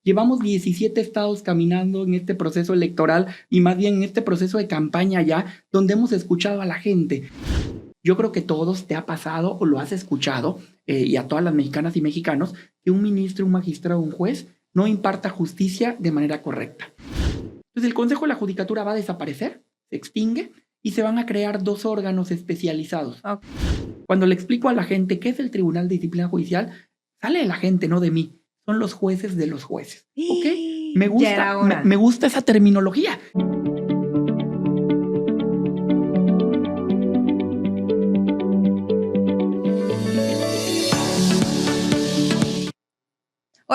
Llevamos 17 estados caminando en este proceso electoral y más bien en este proceso de campaña ya, donde hemos escuchado a la gente. Yo creo que todos te ha pasado o lo has escuchado, y a todas las mexicanas y mexicanos, que un ministro, un magistrado, un juez no imparta justicia de manera correcta. Entonces el Consejo de la Judicatura va a desaparecer, se extingue y se van a crear 2 órganos especializados. Okay. Cuando le explico a la gente qué es el Tribunal de Disciplina Judicial, sale de la gente, no de mí. Son los jueces de los jueces. ¿Ok? Me gusta esa terminología.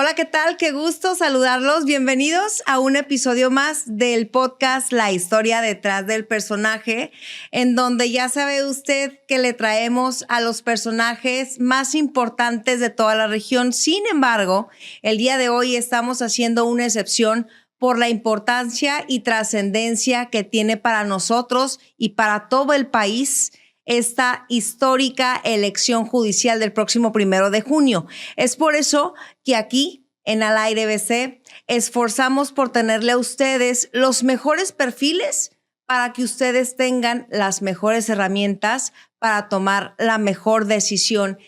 Hola, ¿qué tal? Qué gusto saludarlos. Bienvenidos a un episodio más del podcast La historia detrás del personaje, en donde ya sabe usted que le traemos a los personajes más importantes de toda la región. Sin embargo, el día de hoy estamos haciendo una excepción por la importancia y trascendencia que tiene para nosotros y para todo el país esta histórica elección judicial del próximo 1 de junio. Es por eso que aquí, en Al Aire BC, esforzamos por tenerle a ustedes los mejores perfiles para que ustedes tengan las mejores herramientas para tomar la mejor decisión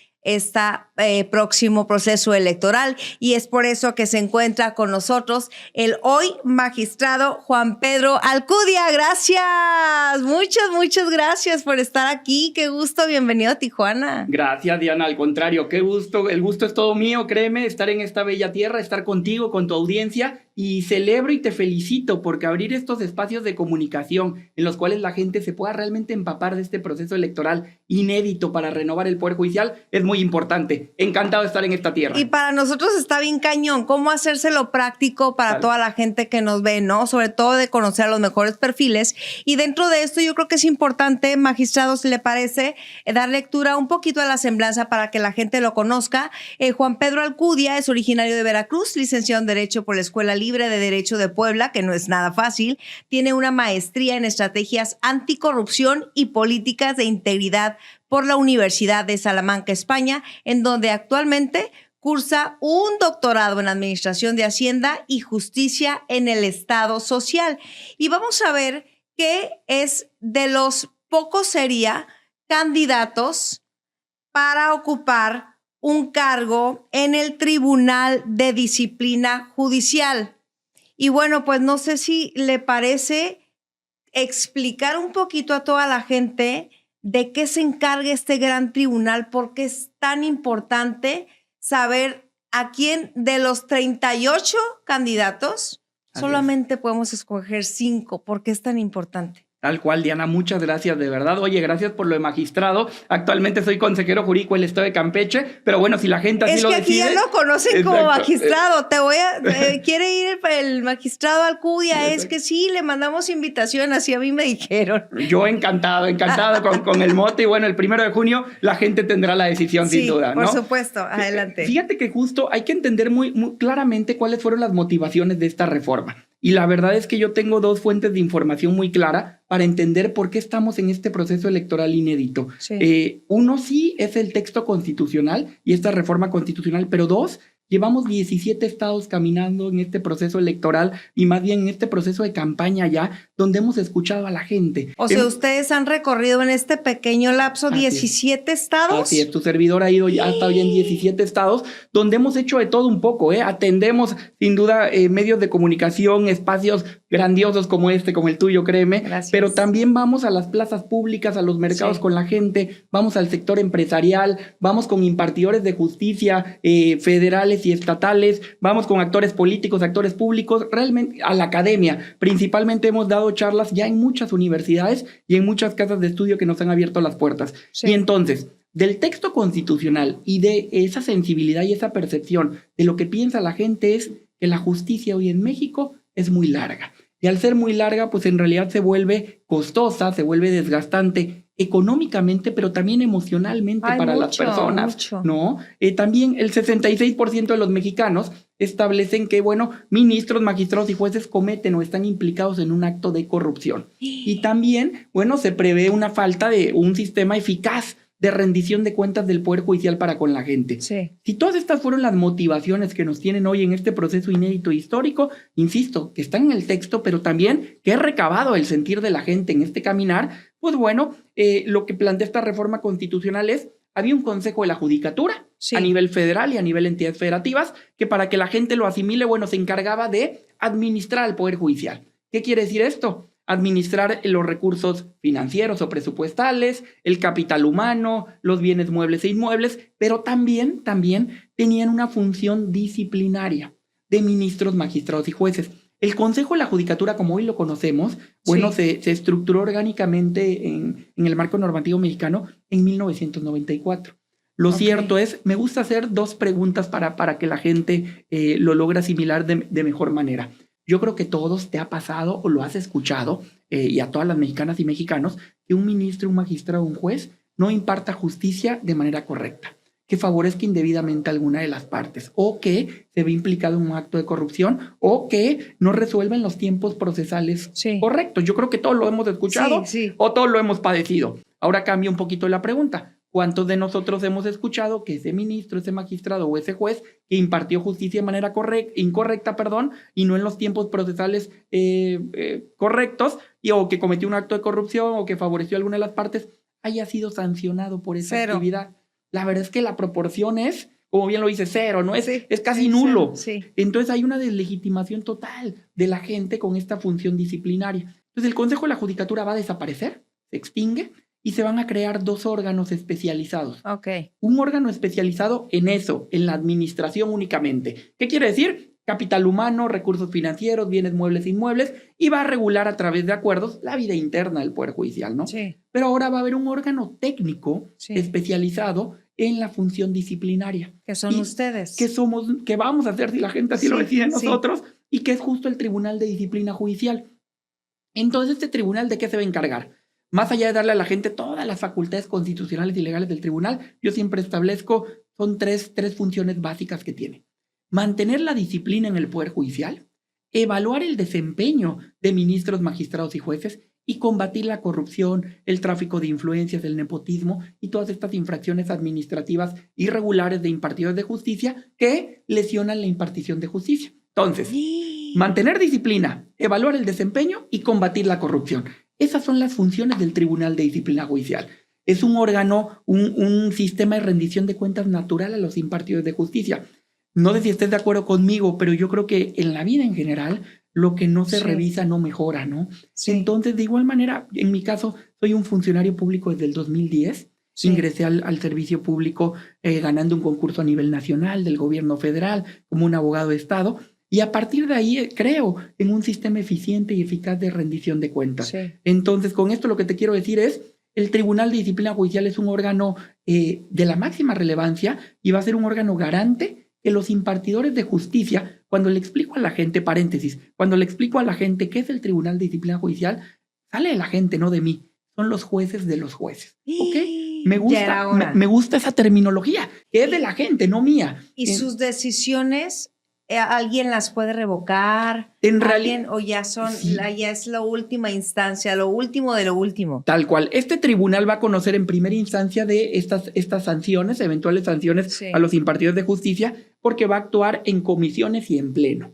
próximo proceso electoral. Y es por eso que se encuentra con nosotros el hoy magistrado Juan Pedro Alcudia. Gracias, muchas gracias por estar aquí. Qué gusto, bienvenido a Tijuana. Gracias, Diana, al contrario, qué gusto, el gusto es todo mío, créeme, estar en esta bella tierra, estar contigo, con tu audiencia, y celebro y te felicito porque abrir estos espacios de comunicación en los cuales la gente se pueda realmente empapar de este proceso electoral inédito para renovar el Poder Judicial es muy importante. Encantado de estar en esta tierra. Y para nosotros está bien cañón cómo hacérselo práctico para toda la gente que nos ve, ¿no? Sobre todo de conocer a los mejores perfiles. Y dentro de esto yo creo que es importante, magistrado, si le parece, dar lectura un poquito a la semblanza para que la gente lo conozca. Juan Pedro Alcudia es originario de Veracruz, licenciado en Derecho por la Escuela Libre de Derecho de Puebla, que no es nada fácil. Tiene una maestría en estrategias anticorrupción y políticas de integridad por la Universidad de Salamanca, España, en donde actualmente cursa un doctorado en Administración de Hacienda y Justicia en el Estado Social. Y vamos a ver qué es de los pocos candidatos para ocupar un cargo en el Tribunal de Disciplina Judicial. Y bueno, pues no sé si le parece explicar un poquito a toda la gente de qué se encarga este gran tribunal, por qué es tan importante saber a quién de los 38 candidatos solamente podemos escoger 5. ¿Por qué es tan importante? Tal cual, Diana, muchas gracias, de verdad. Oye, gracias por lo de magistrado. Actualmente soy consejero jurídico del Estado de Campeche, pero bueno, si la gente así lo decide... Es que aquí ya lo conocen como magistrado. Quiere ir el magistrado Alcudia. Exacto. Es que sí, le mandamos invitación, así a mí me dijeron. Yo encantado con el mote. Y bueno, el 1 de junio la gente tendrá la decisión, sin duda, ¿no? Por supuesto, adelante. Fíjate que justo hay que entender muy claramente cuáles fueron las motivaciones de esta reforma. Y la verdad es que yo tengo 2 fuentes de información muy clara para entender por qué estamos en este proceso electoral inédito. Sí. Uno sí es el texto constitucional y esta reforma constitucional, pero 2, llevamos 17 estados caminando en este proceso electoral y más bien en este proceso de campaña ya, donde hemos escuchado a la gente. O sea, ustedes han recorrido en este pequeño lapso 17 estados. Así es, tu servidor ha ido ya hasta hoy en 17 estados, donde hemos hecho de todo un poco, atendemos sin duda medios de comunicación, espacios grandiosos como como el tuyo, créeme. Gracias. Pero también vamos a las plazas públicas, a los mercados con la gente, vamos al sector empresarial, vamos con impartidores de justicia federales y estatales, vamos con actores políticos, actores públicos, realmente a la academia. Principalmente hemos dado charlas ya en muchas universidades y en muchas casas de estudio que nos han abierto las puertas. Sí. Y entonces, del texto constitucional y de esa sensibilidad y esa percepción de lo que piensa la gente es que la justicia hoy en México es muy larga. Y al ser muy larga, pues en realidad se vuelve costosa, se vuelve desgastante económicamente, pero también emocionalmente para las personas, ¿no? También el 66% de los mexicanos establecen que, bueno, ministros, magistrados y jueces cometen o están implicados en un acto de corrupción. Y también, bueno, se prevé una falta de un sistema eficaz de rendición de cuentas del Poder Judicial para con la gente. Sí. Si todas estas fueron las motivaciones que nos tienen hoy en este proceso inédito e histórico, insisto, que están en el texto, pero también que he recabado el sentir de la gente en este caminar, pues bueno, lo que plantea esta reforma constitucional es, había un Consejo de la Judicatura a nivel federal y a nivel entidades federativas, que para que la gente lo asimile, bueno, se encargaba de administrar al Poder Judicial. ¿Qué quiere decir esto? Administrar los recursos financieros o presupuestales, el capital humano, los bienes muebles e inmuebles, pero también tenían una función disciplinaria de ministros, magistrados y jueces. El Consejo de la Judicatura, como hoy lo conocemos, bueno, se estructuró orgánicamente en el marco normativo mexicano en 1994. Lo cierto es, me gusta hacer dos preguntas para que la gente lo logre asimilar de mejor manera. Yo creo que todos te ha pasado o lo has escuchado, y a todas las mexicanas y mexicanos, que un ministro, un magistrado, un juez no imparta justicia de manera correcta, que favorezca indebidamente a alguna de las partes, o que se ve implicado en un acto de corrupción, o que no resuelva en los tiempos procesales correctos. Yo creo que todos lo hemos escuchado o todos lo hemos padecido. Ahora cambia un poquito la pregunta. ¿Cuántos de nosotros hemos escuchado que ese ministro, ese magistrado o ese juez que impartió justicia de manera incorrecta, y no en los tiempos procesales correctos, o que cometió un acto de corrupción o que favoreció a alguna de las partes, haya sido sancionado por esa actividad? La verdad es que la proporción es, como bien lo dice, cero, ¿no? Es casi nulo. Entonces hay una deslegitimación total de la gente con esta función disciplinaria. Entonces el Consejo de la Judicatura va a desaparecer, se extingue, y se van a crear dos órganos especializados. Un órgano especializado en eso, en la administración únicamente. ¿Qué quiere decir? Capital humano, recursos financieros, bienes muebles e inmuebles, y va a regular a través de acuerdos la vida interna del Poder Judicial, ¿no? Pero ahora va a haber un órgano técnico especializado en la función disciplinaria. Que son ustedes. Que vamos a hacer si la gente así lo decide nosotros, y que es justo el Tribunal de Disciplina Judicial. Entonces, ¿este tribunal de qué se va a encargar? Más allá de darle a la gente todas las facultades constitucionales y legales del tribunal, yo siempre establezco, son tres funciones básicas que tiene. Mantener la disciplina en el Poder Judicial, evaluar el desempeño de ministros, magistrados y jueces, y combatir la corrupción, el tráfico de influencias, el nepotismo y todas estas infracciones administrativas irregulares de impartidores de justicia que lesionan la impartición de justicia. Entonces, mantener disciplina, evaluar el desempeño y combatir la corrupción. Esas son las funciones del Tribunal de Disciplina Judicial. Es un órgano, un sistema de rendición de cuentas natural a los impartidores de justicia. No sé si estés de acuerdo conmigo, pero yo creo que en la vida en general, lo que no se revisa no mejora, ¿no? Entonces, de igual manera, en mi caso, soy un funcionario público desde el 2010. Ingresé al servicio público ganando un concurso a nivel nacional del gobierno federal como un abogado de Estado. Y a partir de ahí creo en un sistema eficiente y eficaz de rendición de cuentas. Entonces, con esto lo que te quiero decir es, el Tribunal de Disciplina Judicial es un órgano de la máxima relevancia y va a ser un órgano garante que los impartidores de justicia, cuando le explico a la gente, cuando le explico a la gente qué es el Tribunal de Disciplina Judicial, sale de la gente, no de mí. Son los jueces de los jueces. ¿Ok? Me gusta esa terminología, que es de la gente, no mía. ¿Y sus decisiones alguien las puede revocar? En realidad, o ya ya es la última instancia, lo último de lo último. Tal cual. Este tribunal va a conocer en primera instancia de estas sanciones, eventuales sanciones a los impartidores de justicia, porque va a actuar en comisiones y en pleno.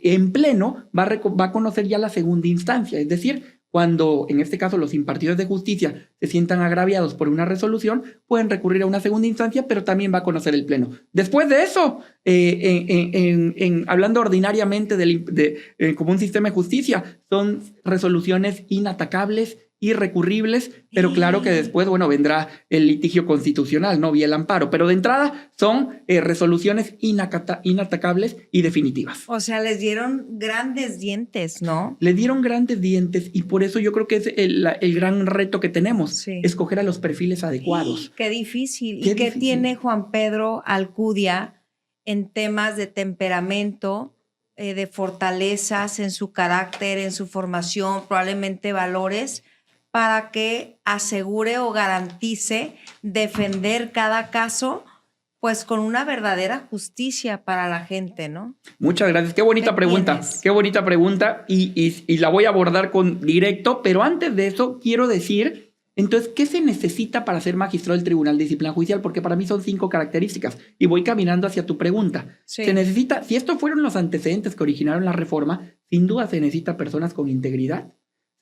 En pleno va a conocer ya la segunda instancia, es decir, cuando, en este caso, los impartidores de justicia se sientan agraviados por una resolución, pueden recurrir a una segunda instancia, pero también va a conocer el pleno. Después de eso, hablando ordinariamente como un sistema de justicia, son resoluciones inatacables, irrecurribles, pero claro que después, vendrá el litigio constitucional, ¿no? Vía el amparo, pero de entrada son resoluciones inatacables y definitivas. O sea, les dieron grandes dientes, ¿no? Les dieron grandes dientes y por eso yo creo que es el gran reto que tenemos, escoger a los perfiles adecuados. Qué difícil. ¿Y qué tiene Juan Pedro Alcudia en temas de temperamento, de fortalezas en su carácter, en su formación, probablemente valores, para que asegure o garantice defender cada caso, pues con una verdadera justicia para la gente, ¿no? Muchas gracias. Qué bonita pregunta. Qué bonita pregunta y la voy a abordar con directo, pero antes de eso quiero decir Entonces, ¿qué se necesita para ser magistrado del Tribunal de Disciplina Judicial? Porque para mí son 5 características. Y voy caminando hacia tu pregunta. Sí. Se necesita, si estos fueron los antecedentes que originaron la reforma, sin duda se necesita personas con integridad,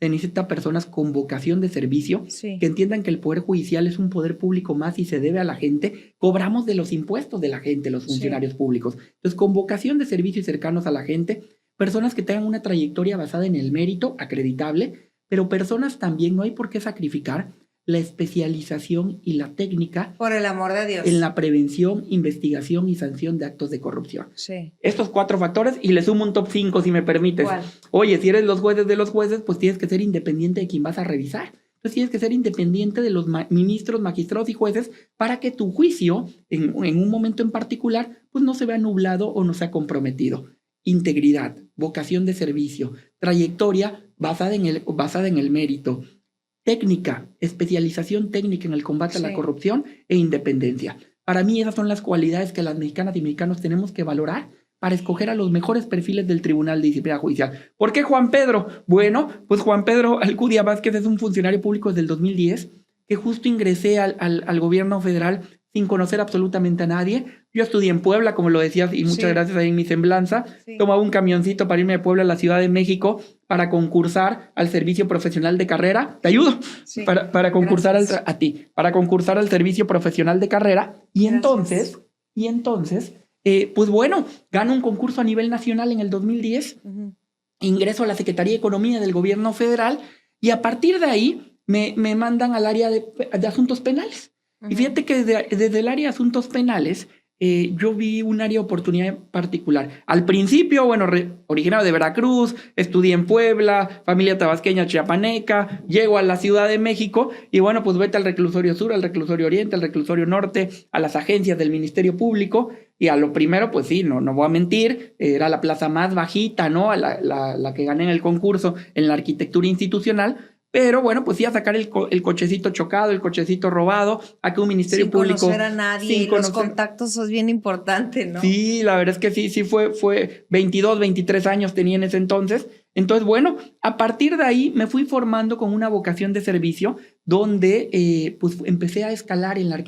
se necesita personas con vocación de servicio, Sí. que entiendan que el Poder Judicial es un poder público más y se debe a la gente. Cobramos de los impuestos de la gente, los funcionarios públicos. Entonces, con vocación de servicio y cercanos a la gente, personas que tengan una trayectoria basada en el mérito, acreditable, pero personas también, no hay por qué sacrificar la especialización y la técnica Por el amor de Dios. en la prevención, investigación y sanción de actos de corrupción. Sí. Estos 4 factores, y le sumo un top 5 si me permites. ¿Cuál? Oye, si eres los jueces de los jueces, pues tienes que ser independiente de quien vas a revisar. Entonces tienes que ser independiente de los ministros, magistrados y jueces para que tu juicio, en un momento en particular, pues no se vea nublado o no sea comprometido. Integridad, vocación de servicio, trayectoria basada en el mérito, técnica, especialización técnica en el combate a la corrupción e independencia. Para mí esas son las cualidades que las mexicanas y mexicanos tenemos que valorar para escoger a los mejores perfiles del Tribunal de Disciplina Judicial. ¿Por qué Juan Pedro? Bueno, pues Juan Pedro Alcudia Vázquez es un funcionario público desde el 2010 que justo ingresé al gobierno federal sin conocer absolutamente a nadie. Yo estudié en Puebla, como lo decías, y muchas gracias ahí en mi semblanza. Sí. Tomaba un camioncito para irme de Puebla a la Ciudad de México para concursar al servicio profesional de carrera. ¿Te ayudo? Sí. Para concursar para concursar al servicio profesional de carrera. Y entonces, pues bueno, gano un concurso a nivel nacional en el 2010. Ingreso a la Secretaría de Economía del gobierno federal y a partir de ahí me mandan al área de asuntos penales. Y fíjate que desde el área de asuntos penales yo vi un área de oportunidad particular. Al principio, bueno, originario de Veracruz, estudié en Puebla, familia tabasqueña chiapaneca, llego a la Ciudad de México y bueno, pues vete al reclusorio sur, al reclusorio oriente, al reclusorio norte, a las agencias del Ministerio Público y a lo primero, pues sí, no voy a mentir, era la plaza más bajita, ¿no? La que gané en el concurso en la arquitectura institucional. Pero bueno, pues sí, a sacar el cochecito chocado, el cochecito robado, a que un ministerio público... Sin conocer a nadie, los contactos son bien importantes, ¿no? Sí, la verdad es que sí fue 22, 23 años tenía en ese entonces. Entonces, bueno, a partir de ahí me fui formando con una vocación de servicio donde pues empecé a escalar en la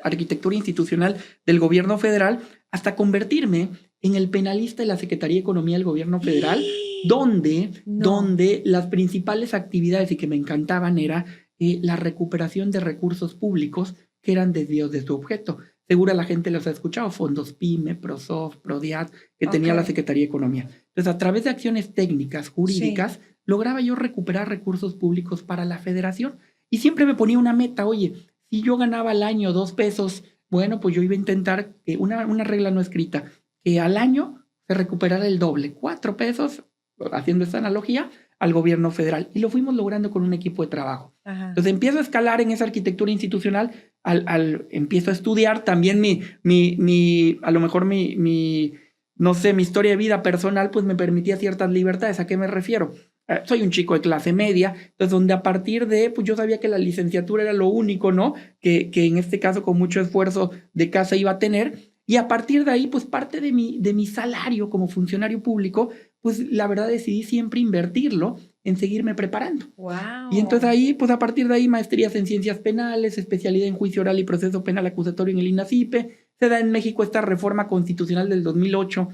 arquitectura institucional del gobierno federal hasta convertirme en el penalista de la Secretaría de Economía del gobierno federal, donde las principales actividades y que me encantaban era la recuperación de recursos públicos que eran desvíos de su objeto. Seguro la gente los ha escuchado, fondos PYME, PROSOF, PRODIAT, que tenía la Secretaría de Economía. Entonces, a través de acciones técnicas, jurídicas, lograba yo recuperar recursos públicos para la federación. Y siempre me ponía una meta, oye, si yo ganaba al año 2 pesos, bueno, pues yo iba a intentar, una regla no escrita, que al año se recuperara el doble, 4 pesos, haciendo esta analogía, al gobierno federal. Y lo fuimos logrando con un equipo de trabajo. Ajá. Entonces empiezo a escalar en esa arquitectura institucional, empiezo a estudiar también a lo mejor no sé, mi historia de vida personal, pues me permitía ciertas libertades. ¿A qué me refiero? Soy un chico de clase media, entonces donde a partir de, pues yo sabía que la licenciatura era lo único, ¿no? Que en este caso con mucho esfuerzo de casa iba a tener. Y a partir de ahí, pues parte de mi salario como funcionario público, pues la verdad decidí siempre invertirlo en seguirme preparando. Wow. Y entonces ahí, pues a partir de ahí, maestrías en ciencias penales, especialidad en juicio oral y proceso penal acusatorio en el INACIPE. Se da en México esta reforma constitucional del 2008,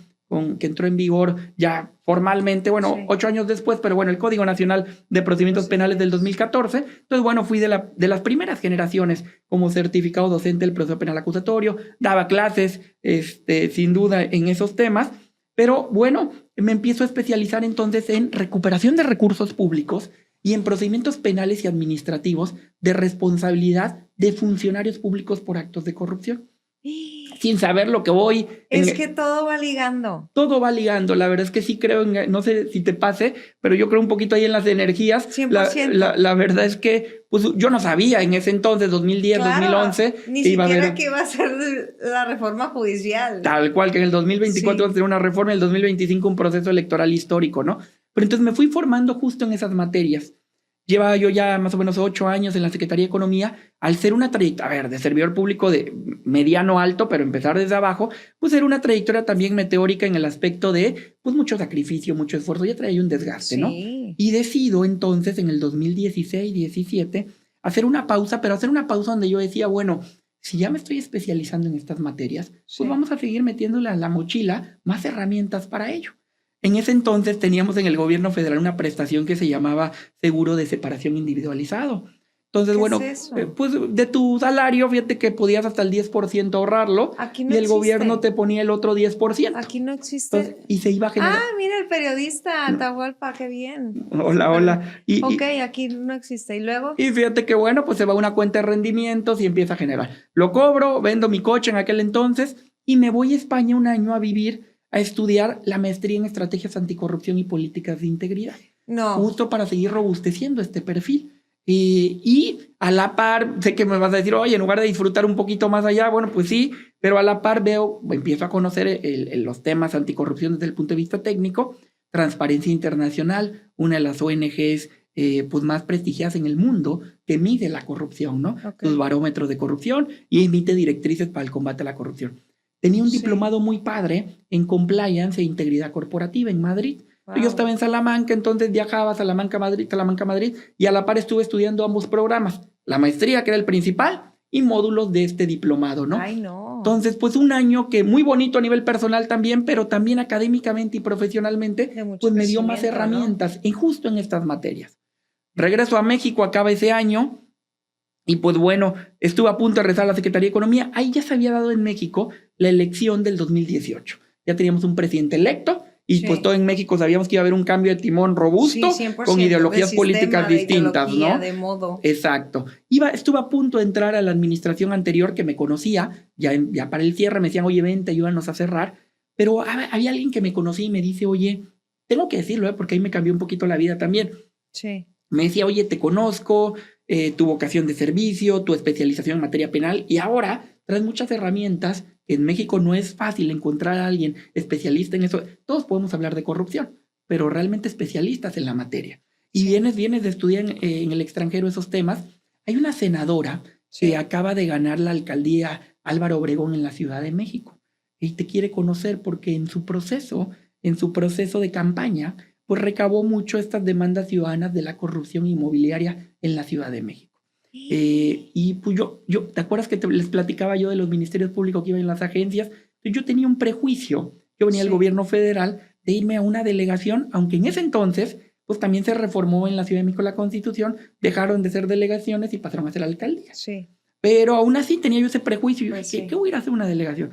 que entró en vigor ya formalmente, 8 años después, pero bueno, el Código Nacional de Procedimientos Penales del 2014. Entonces, bueno, fui de las primeras generaciones como certificado docente del proceso penal acusatorio, daba clases, sin duda, en esos temas, pero bueno, me empiezo a especializar entonces en recuperación de recursos públicos y en procedimientos penales y administrativos de responsabilidad de funcionarios públicos por actos de corrupción. Sin saber lo que voy. Que todo va ligando. Todo va ligando. La verdad es que sí creo, no sé si te pase, pero yo creo un poquito ahí en las energías. 100%. La verdad es que pues, yo no sabía en ese entonces, 2010, 2011. Ni siquiera que iba a ser la reforma judicial. Tal cual, que en el 2024 va a ser una reforma, en el 2025 un proceso electoral histórico, ¿no? Pero entonces me fui formando justo en esas materias. Llevaba yo ya más o menos 8 años en la Secretaría de Economía. Al ser una trayectoria, de servidor público de mediano alto, pero empezar desde abajo, pues era una trayectoria también meteórica en el aspecto de, pues mucho sacrificio, mucho esfuerzo. Ya traía un desgaste, ¿no? Y decido entonces en el 2016-17 hacer una pausa, pero hacer una pausa donde yo decía, bueno, si ya me estoy especializando en estas materias, pues vamos a seguir metiéndole a la mochila más herramientas para ello. En ese entonces teníamos en el gobierno federal una prestación que se llamaba seguro de separación individualizado. Entonces, bueno, pues de tu salario, fíjate que podías hasta el 10% ahorrarlo. Aquí no y el existe. Gobierno te ponía el otro 10%. Aquí no existe. Entonces, y se iba a generar. Ah, mira el periodista Atahualpa, qué bien. Hola. Ok, aquí no existe. ¿Y luego? Y fíjate que bueno, pues se va a una cuenta de rendimientos y empieza a generar. Lo cobro, vendo mi coche en aquel entonces y me voy a España un año a vivir, a estudiar la maestría en estrategias anticorrupción y políticas de integridad. No. Justo para seguir robusteciendo este perfil. Y a la par, sé que me vas a decir, oye, en lugar de disfrutar un poquito más allá, bueno, pues sí, pero a la par empiezo a conocer los temas anticorrupción desde el punto de vista técnico. Transparencia Internacional, una de las ONGs pues más prestigiadas en el mundo, que mide la corrupción, ¿no? Okay. Los barómetros de corrupción y emite directrices para el combate a la corrupción. Tenía un diplomado muy padre en Compliance e Integridad Corporativa en Madrid. Wow. Yo estaba en Salamanca, entonces viajaba a Salamanca-Madrid, y a la par estuve estudiando ambos programas, la maestría, que era el principal, y módulos de este diplomado, ¿no? Ay, no. Entonces, pues un año que muy bonito a nivel personal también, pero también académicamente y profesionalmente, pues me dio más herramientas, ¿no? Justo en estas materias. Regreso a México, acaba ese año, y pues bueno, estuve a punto de regresar a la Secretaría de Economía. Ahí ya se había dado en México la elección del 2018. Ya teníamos un presidente electo, y pues todo en México sabíamos que iba a haber un cambio de timón robusto, con ideologías políticas distintas, ¿no? De modo. Exacto. Estuve a punto de entrar a la administración anterior que me conocía, ya para el cierre me decían, oye, vente, ayúdanos a cerrar, pero había alguien que me conocía y me dice, oye, tengo que decirlo, porque ahí me cambió un poquito la vida también. Sí. Me decía, oye, te conozco, tu vocación de servicio, tu especialización en materia penal, y ahora traes muchas herramientas. En México no es fácil encontrar a alguien especialista en eso. Todos podemos hablar de corrupción, pero realmente especialistas en la materia. Y vienes de estudiar en el extranjero esos temas. Hay una senadora que acaba de ganar la alcaldía Álvaro Obregón en la Ciudad de México y te quiere conocer porque en su proceso de campaña, pues recabó mucho estas demandas ciudadanas de la corrupción inmobiliaria en la Ciudad de México. Y pues ¿te acuerdas que les platicaba yo de los ministerios públicos que iban en las agencias? Yo tenía un prejuicio, yo venía del gobierno federal, de irme a una delegación, aunque en ese entonces, pues también se reformó en la Ciudad de México la Constitución, dejaron de ser delegaciones y pasaron a ser alcaldías. Sí. Pero aún así tenía yo ese prejuicio, pues ¿qué voy a ir a hacer una delegación?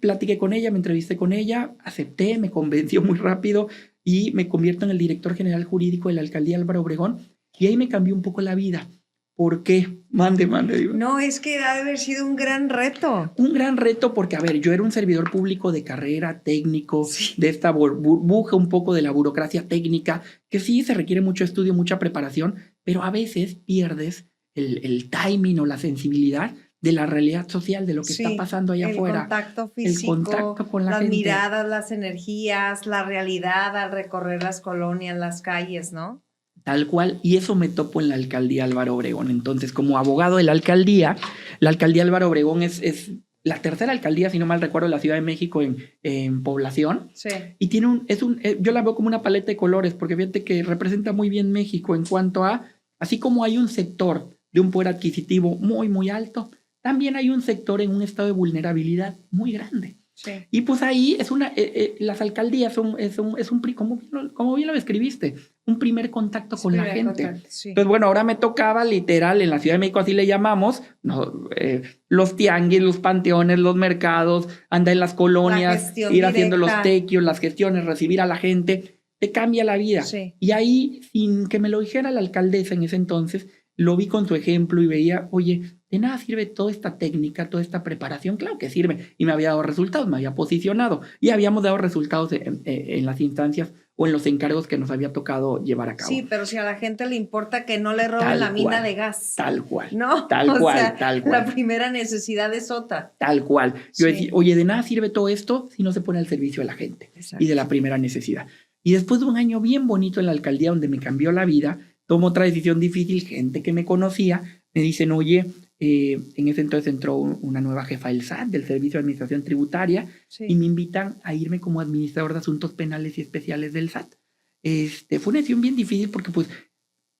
Platiqué con ella, me entrevisté con ella, acepté, me convenció muy rápido y me convierto en el director general jurídico de la alcaldía Álvaro Obregón, y ahí me cambió un poco la vida. ¿Por qué? Mande. Digo. No, es que ha de haber sido un gran reto. Un gran reto porque, a ver, yo era un servidor público de carrera, técnico, de esta burbuja un poco de la burocracia técnica, que sí se requiere mucho estudio, mucha preparación, pero a veces pierdes el timing o la sensibilidad de la realidad social, de lo que está pasando allá afuera. El contacto físico, el contacto con la gente. Miradas, las energías, la realidad al recorrer las colonias, las calles, ¿no? Tal cual, y eso me topo en la alcaldía Álvaro Obregón. Entonces, como abogado de la alcaldía Álvaro Obregón es la tercera alcaldía, si no mal recuerdo, de la Ciudad de México en población. Sí. Y yo la veo como una paleta de colores, porque fíjate que representa muy bien México en cuanto a, así como hay un sector de un poder adquisitivo muy, muy alto, también hay un sector en un estado de vulnerabilidad muy grande. Sí. Y pues ahí las alcaldías como bien lo describiste, un primer contacto con la gente. Sí. Entonces, bueno, ahora me tocaba literal, en la Ciudad de México así le llamamos, los tianguis, los panteones, los mercados, andar en las colonias, ir haciendo los tequios, las gestiones, recibir a la gente, te cambia la vida. Sí. Y ahí, sin que me lo dijera la alcaldesa en ese entonces, lo vi con su ejemplo y veía, oye, de nada sirve toda esta técnica, toda esta preparación. Claro que sirve, y me había dado resultados, me había posicionado, y habíamos dado resultados en las instancias o en los encargos que nos había tocado llevar a cabo. Sí, pero si a la gente le importa que no le roben la mina de gas. Tal cual. ¿No? Tal cual. La primera necesidad es otra. Tal cual. Yo decía, oye, de nada sirve todo esto si no se pone al servicio de la gente. Exacto. Y de la primera necesidad. Y después de un año bien bonito en la alcaldía donde me cambió la vida, tomo otra decisión difícil. Gente que me conocía me dicen, oye, en ese entonces entró una nueva jefa del SAT, del Servicio de Administración Tributaria, y me invitan a irme como administrador de asuntos penales y especiales del SAT. Fue una decisión bien difícil porque pues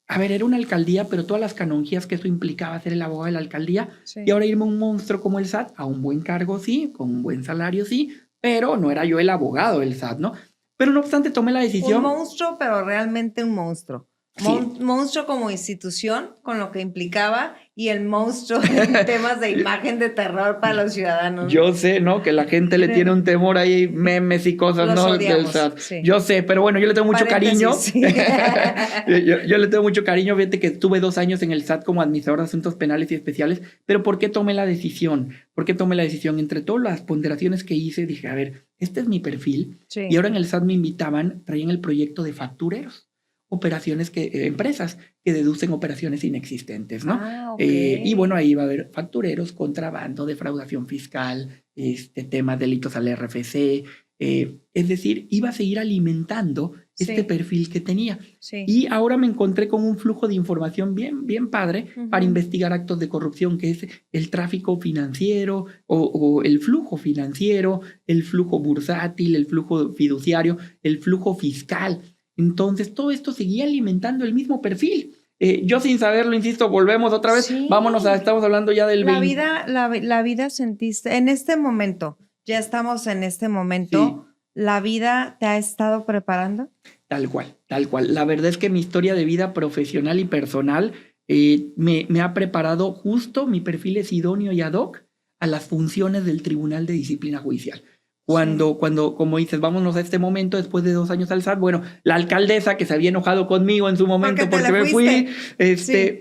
a ver, era una alcaldía, pero todas las canonjías que eso implicaba ser el abogado de la alcaldía, Sí. y ahora irme a un monstruo como el SAT, a un buen cargo sí, con un buen salario sí, pero no era yo el abogado del SAT, ¿no? Pero no obstante tomé la decisión. Un monstruo, pero realmente un monstruo. Sí. Monstruo como institución, con lo que implicaba, y el monstruo en temas de imagen de terror para los ciudadanos. Yo sé, ¿no? Que la gente le tiene un temor ahí, memes y cosas, Los ¿no? odiamos, Del SAT. sí. Yo sé, pero bueno, yo le tengo mucho cariño. Sí. yo le tengo mucho cariño. Fíjate que estuve 2 años en el SAT como administrador de asuntos penales y especiales, pero ¿por qué tomé la decisión? ¿Por qué tomé la decisión? Entre todas las ponderaciones que hice, dije, a ver, este es mi perfil. Sí. Y ahora en el SAT me invitaban, traían el proyecto de factureros. Operaciones empresas que deducen operaciones inexistentes, ¿no? Ah, ok. Y bueno, ahí va a haber factureros, contrabando, defraudación fiscal, temas, delitos al RFC. Es decir, iba a seguir alimentando este perfil que tenía. Sí. Y ahora me encontré con un flujo de información bien padre para investigar actos de corrupción, que es el tráfico financiero o el flujo financiero, el flujo bursátil, el flujo fiduciario, el flujo fiscal. Entonces, todo esto seguía alimentando el mismo perfil. Yo sin saberlo, insisto, volvemos otra vez. Sí. Estamos hablando ya del La vida sentiste, en este momento, ya estamos en este momento, Sí. ¿la vida te ha estado preparando? Tal cual, tal cual. La verdad es que mi historia de vida profesional y personal me ha preparado justo, mi perfil es idóneo y ad hoc a las funciones del Tribunal de Disciplina Judicial. Cuando, como dices, vámonos a este momento, después de 2 años al SAT, bueno, la alcaldesa que se había enojado conmigo en su momento porque me fui,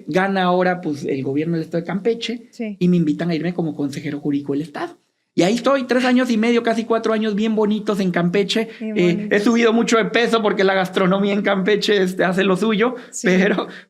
gana ahora pues el gobierno del estado de Campeche y me invitan a irme como consejero jurídico del estado. Y ahí estoy, 3 años y medio, casi 4 años bien bonitos en Campeche. He subido mucho de peso porque la gastronomía en Campeche hace lo suyo,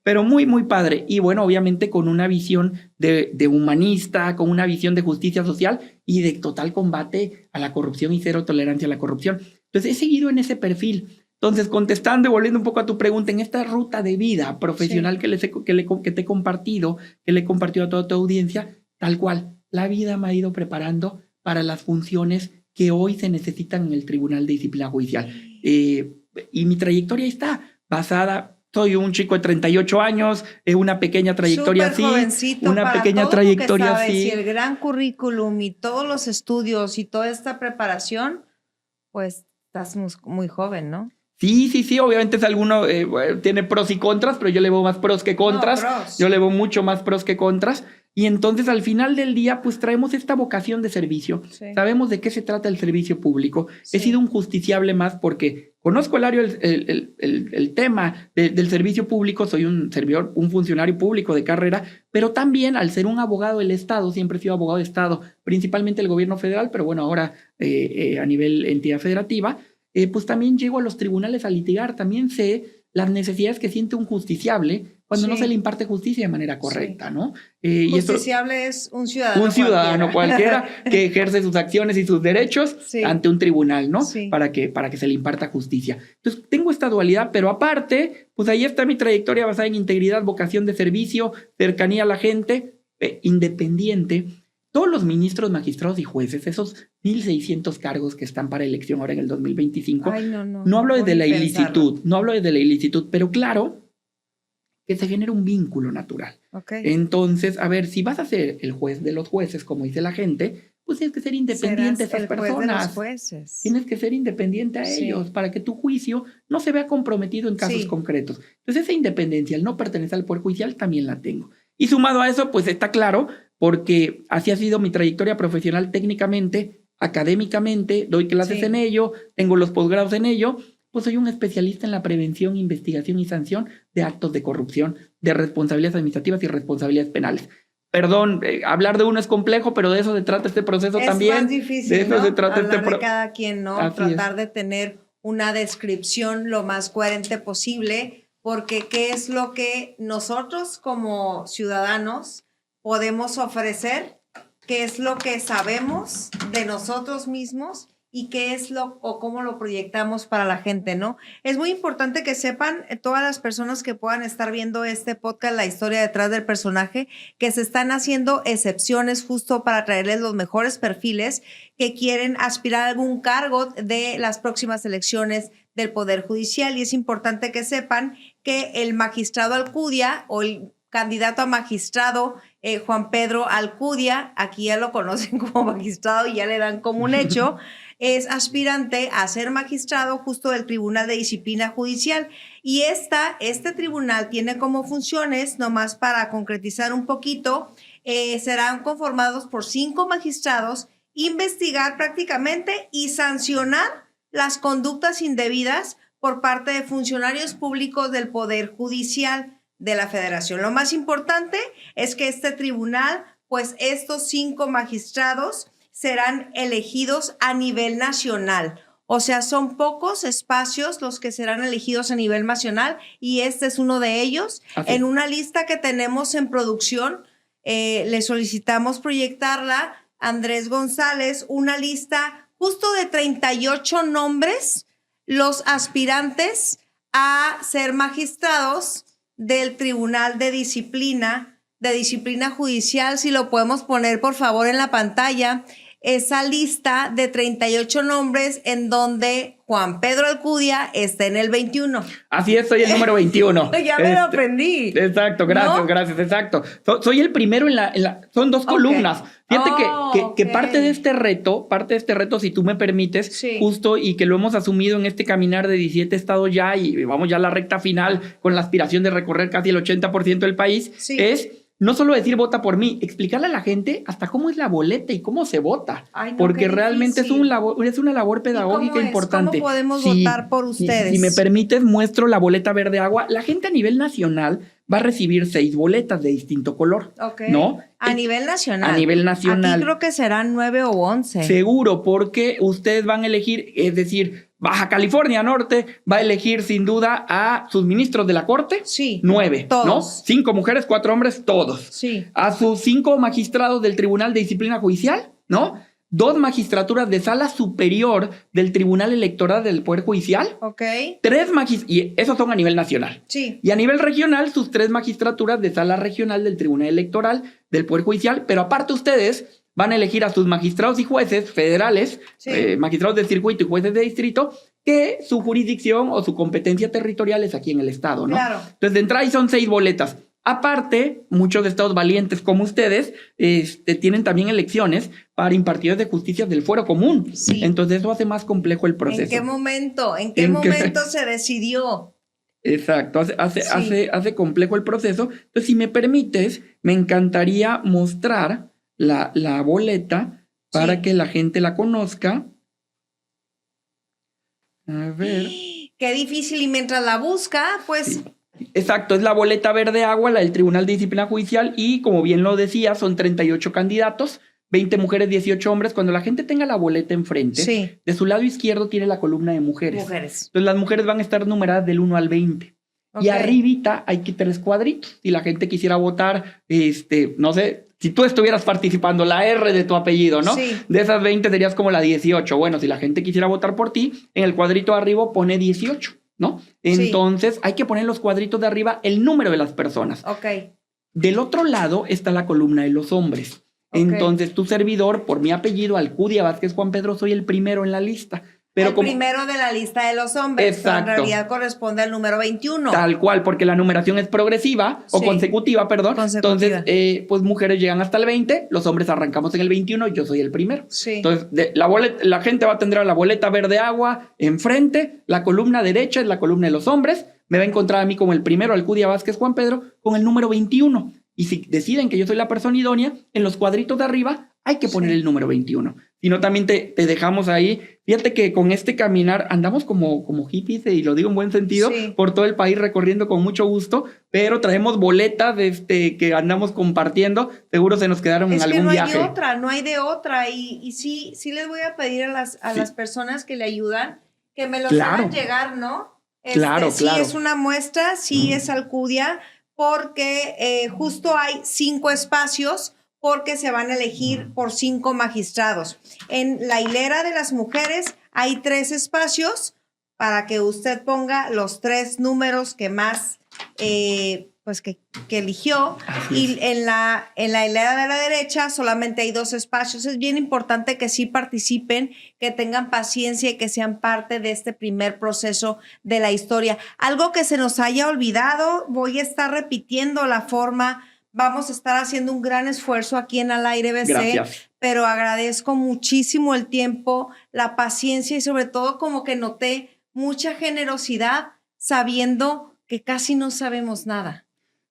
pero muy, muy padre. Y bueno, obviamente con una visión de humanista, con una visión de justicia social y de total combate a la corrupción y cero tolerancia a la corrupción. Entonces he seguido en ese perfil. Entonces, contestando y volviendo un poco a tu pregunta, en esta ruta de vida profesional que te he compartido, que le he compartido a toda tu audiencia, tal cual, la vida me ha ido preparando para las funciones que hoy se necesitan en el Tribunal de Disciplina Judicial. Y mi trayectoria está basada, soy un chico de 38 años, una pequeña trayectoria así, una pequeña trayectoria así. Y el gran currículum y todos los estudios y toda esta preparación, pues estás muy joven, ¿no? Sí, obviamente es alguno, tiene pros y contras, pero yo le veo más pros que contras. Yo le veo mucho más pros que contras. Y entonces al final del día, pues traemos esta vocación de servicio. Sí. Sabemos de qué se trata el servicio público. Sí. He sido un justiciable más porque conozco el tema del servicio público, soy un funcionario público de carrera, pero también al ser un abogado del Estado, siempre he sido abogado de Estado, principalmente el gobierno federal, pero bueno, ahora a nivel entidad federativa, pues también llego a los tribunales a litigar, también sé las necesidades que siente un justiciable cuando no se le imparte justicia de manera correcta, ¿no? Justiciable es un ciudadano. Un ciudadano cualquiera que ejerce sus acciones y sus derechos ante un tribunal, ¿no? Sí. Para que se le imparta justicia. Entonces, tengo esta dualidad, pero aparte, pues ahí está mi trayectoria basada en integridad, vocación de servicio, cercanía a la gente, independiente. Todos los ministros, magistrados y jueces, esos 1,600 cargos que están para elección ahora en el 2025, no hablo desde la ilicitud, pero claro que se genera un vínculo natural. Okay. Entonces, a ver, si vas a ser el juez de los jueces, como dice la gente, pues tienes que ser independiente a esas personas. Juez de los jueces. Tienes que ser independiente a ellos para que tu juicio no se vea comprometido en casos concretos. Entonces, esa independencia, el no pertenecer al Poder Judicial, también la tengo. Y sumado a eso, pues está claro, porque así ha sido mi trayectoria profesional técnicamente, académicamente, doy clases en ello, tengo los posgrados en ello, pues soy un especialista en la prevención, investigación y sanción de actos de corrupción, de responsabilidades administrativas y responsabilidades penales. Perdón, hablar de uno es complejo, pero de eso se trata este proceso también. Es más difícil, de eso ¿no? se trata hablar de cada quien, ¿no? Así tratar de tener una descripción lo más coherente posible, porque qué es lo que nosotros como ciudadanos podemos ofrecer, qué es lo que sabemos de nosotros mismos y qué es o cómo lo proyectamos para la gente, ¿no? Es muy importante que sepan todas las personas que puedan estar viendo este podcast, la historia detrás del personaje, que se están haciendo excepciones justo para traerles los mejores perfiles que quieren aspirar a algún cargo de las próximas elecciones del Poder Judicial. Y es importante que sepan que el magistrado Alcudia o el candidato a magistrado Juan Pedro Alcudia, aquí ya lo conocen como magistrado y ya le dan como un hecho, es aspirante a ser magistrado justo del Tribunal de Disciplina Judicial. Y este tribunal tiene como funciones, nomás para concretizar un poquito, serán conformados por 5 magistrados, investigar prácticamente y sancionar las conductas indebidas por parte de funcionarios públicos del Poder Judicial de la Federación. Lo más importante es que este tribunal, pues estos 5 magistrados serán elegidos a nivel nacional. O sea, son pocos espacios los que serán elegidos a nivel nacional y este es uno de ellos. En una lista que tenemos en producción, le solicitamos proyectarla, Andrés González, una lista justo de 38 nombres, los aspirantes a ser magistrados del Tribunal de Disciplina Judicial. Si lo podemos poner, por favor, en la pantalla, esa lista de 38 nombres en donde Juan Pedro Alcudia está en el 21. Así es, soy el número 21. Ya me lo aprendí. Exacto, gracias, ¿no? Gracias, exacto. Soy el primero en la son 2 columnas. Fíjate que parte de este reto, si tú me permites, justo, y que lo hemos asumido en este caminar de 17 estados ya, y vamos ya a la recta final con la aspiración de recorrer casi el 80% del país, es no solo decir vota por mí, explicarle a la gente hasta cómo es la boleta y cómo se vota. Ay, no, porque realmente es una labor pedagógica importante. ¿Cómo podemos votar por ustedes? Si me permites, muestro la boleta verde agua. La gente a nivel nacional va a recibir 6 boletas de distinto color, ¿no? A nivel nacional. A nivel nacional. Aquí creo que serán 9 o 11. Seguro, porque ustedes van a elegir, es decir, Baja California Norte va a elegir sin duda a sus ministros de la Corte. 9, todos. ¿no? 5 mujeres, 4 hombres, todos. A sus 5 magistrados del Tribunal de Disciplina Judicial, ¿no? 2 magistraturas de sala superior del Tribunal Electoral del Poder Judicial. 3 y esos son a nivel nacional. Y a nivel regional, sus 3 magistraturas de sala regional del Tribunal Electoral del Poder Judicial. Pero aparte ustedes van a elegir a sus magistrados y jueces federales, magistrados de circuito y jueces de distrito, que su jurisdicción o su competencia territorial es aquí en el estado, ¿no? Claro. Entonces, de entrada ahí son 6 boletas. Aparte, muchos estados valientes como ustedes tienen también elecciones para impartidores de justicia del fuero común. Entonces, eso hace más complejo el proceso. ¿En qué momento? ¿En qué momento se decidió? Exacto, hace complejo el proceso. Entonces, si me permites, me encantaría mostrar la boleta para que la gente la conozca. A ver. Qué difícil, y mientras la busca, pues... Exacto, es la boleta verde agua, la del Tribunal de Disciplina Judicial, y como bien lo decía, son 38 candidatos, 20 mujeres, 18 hombres. Cuando la gente tenga la boleta enfrente, de su lado izquierdo tiene la columna de mujeres. Entonces las mujeres van a estar numeradas del 1 al 20. Y arribita hay 3 cuadritos. Si la gente quisiera votar, no sé, si tú estuvieras participando, la R de tu apellido, ¿no? De esas 20 serías como la 18. Bueno, si la gente quisiera votar por ti, en el cuadrito de arriba pone 18, ¿no? Entonces hay que poner en los cuadritos de arriba el número de las personas. Del otro lado está la columna de los hombres. Entonces tu servidor, por mi apellido, Alcudia Vázquez Juan Pedro, soy el primero en la lista. Pero primero de la lista de los hombres. Exacto. En realidad corresponde al número 21. Tal cual, porque la numeración es progresiva o consecutiva, perdón. Entonces, pues mujeres llegan hasta el 20, los hombres arrancamos en el 21, yo soy el primero. Entonces, la gente va a tener la boleta verde agua enfrente, la columna derecha es la columna de los hombres, me va a encontrar a mí como el primero, Alcudia Vázquez Juan Pedro, con el número 21. Y si deciden que yo soy la persona idónea, en los cuadritos de arriba hay que poner el número 21. Si no, también te dejamos ahí. Fíjate que con este caminar andamos como hippies, y lo digo en buen sentido, por todo el país recorriendo con mucho gusto, pero traemos boletas que andamos compartiendo. Seguro se nos quedaron en algún viaje. No hay de otra. Y sí les voy a pedir a las personas que le ayudan que me los hagan llegar, ¿no? Claro. Sí, es una muestra, es Alcudia, porque justo hay 5 espacios porque se van a elegir por 5 magistrados. En la hilera de las mujeres hay 3 espacios para que usted ponga los 3 números que más pues que eligió. Así Y en la hilera de la derecha solamente hay 2 espacios. Es bien importante que sí participen, que tengan paciencia y que sean parte de este primer proceso de la historia. Algo que se nos haya olvidado, voy a estar repitiendo la forma. Vamos a estar haciendo un gran esfuerzo aquí en Al Aire BC. Gracias. Pero agradezco muchísimo el tiempo, la paciencia y sobre todo como que noté mucha generosidad sabiendo que casi no sabemos nada.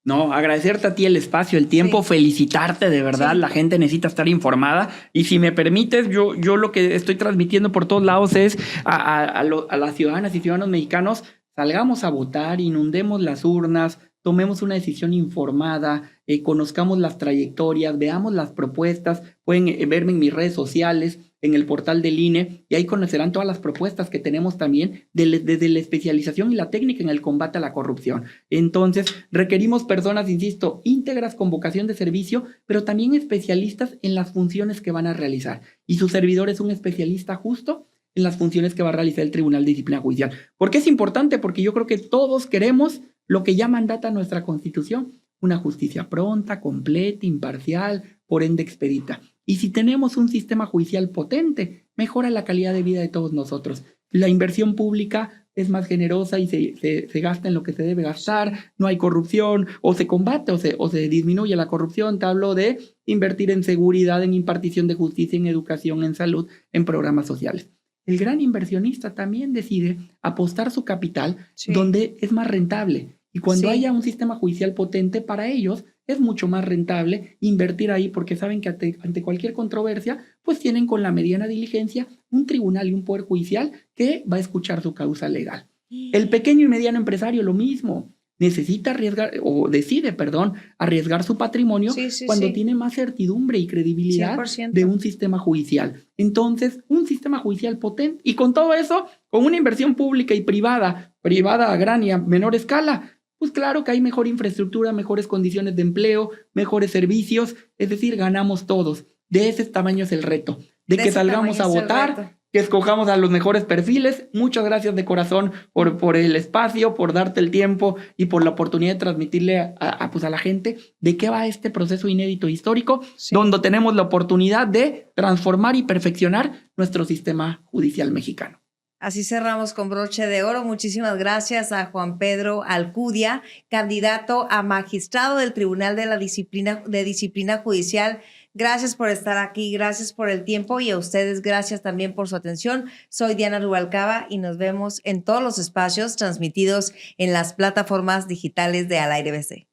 No, agradecerte a ti el espacio, el tiempo, Sí. felicitarte de verdad. Sí. La gente necesita estar informada. Y si me permites, yo lo que estoy transmitiendo por todos lados es a las ciudadanas y ciudadanos mexicanos, salgamos a votar, inundemos las urnas, tomemos una decisión informada, conozcamos las trayectorias, veamos las propuestas. Pueden verme en mis redes sociales, en el portal del INE, y ahí conocerán todas las propuestas que tenemos también desde la especialización y la técnica en el combate a la corrupción. Entonces, requerimos personas, insisto, íntegras con vocación de servicio, pero también especialistas en las funciones que van a realizar. Y su servidor es un especialista justo en las funciones que va a realizar el Tribunal de Disciplina Judicial. ¿Por qué es importante? Porque yo creo que todos queremos lo que ya mandata nuestra Constitución, una justicia pronta, completa, imparcial, por ende expedita. Y si tenemos un sistema judicial potente, mejora la calidad de vida de todos nosotros. La inversión pública es más generosa y se gasta en lo que se debe gastar, no hay corrupción, o se combate o se disminuye la corrupción. Te hablo de invertir en seguridad, en impartición de justicia, en educación, en salud, en programas sociales. El gran inversionista también decide apostar su capital donde es más rentable. Y cuando haya un sistema judicial potente, para ellos es mucho más rentable invertir ahí porque saben que ante cualquier controversia, pues tienen con la mediana diligencia un tribunal y un poder judicial que va a escuchar su causa legal. El pequeño y mediano empresario, lo mismo. Necesita arriesgar su patrimonio cuando tiene más certidumbre y credibilidad 100%. de un sistema judicial. Entonces, un sistema judicial potente y con todo eso, con una inversión pública y privada a gran y a menor escala, pues claro que hay mejor infraestructura, mejores condiciones de empleo, mejores servicios, es decir, ganamos todos. De ese tamaño es el reto, de que salgamos a votar, que escojamos a los mejores perfiles. Muchas gracias de corazón por el espacio, por darte el tiempo y por la oportunidad de transmitirle a la gente de qué va este proceso inédito histórico, donde tenemos la oportunidad de transformar y perfeccionar nuestro sistema judicial mexicano. Así cerramos con broche de oro. Muchísimas gracias a Juan Pedro Alcudia, candidato a magistrado del Tribunal de Disciplina Judicial. Gracias por estar aquí, gracias por el tiempo y a ustedes gracias también por su atención. Soy Diana Rubalcaba y nos vemos en todos los espacios transmitidos en las plataformas digitales de Al Aire BC.